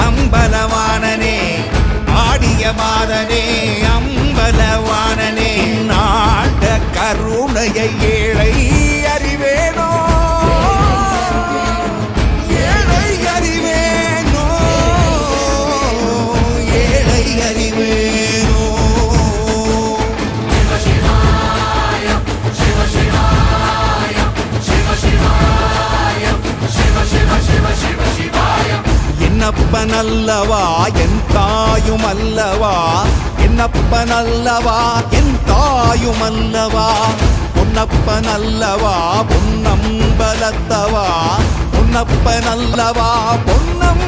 அம்பலவாணனே ஆடிய மாதனே அம்பலவாணனே நாட கருணையை ஏழை அறிவேனோ ஏழை அறிவேனோ ஏழை அறிவேனோ என்னப்பனல்லவா என் தாயும் அல்லவா என்னப்பனல்லவா என் தாயும் அல்லவா பொன்னப்பனல்லவா பொன்னம்பலத்தவா பொன்னப்பனல்லவா பொன்னம்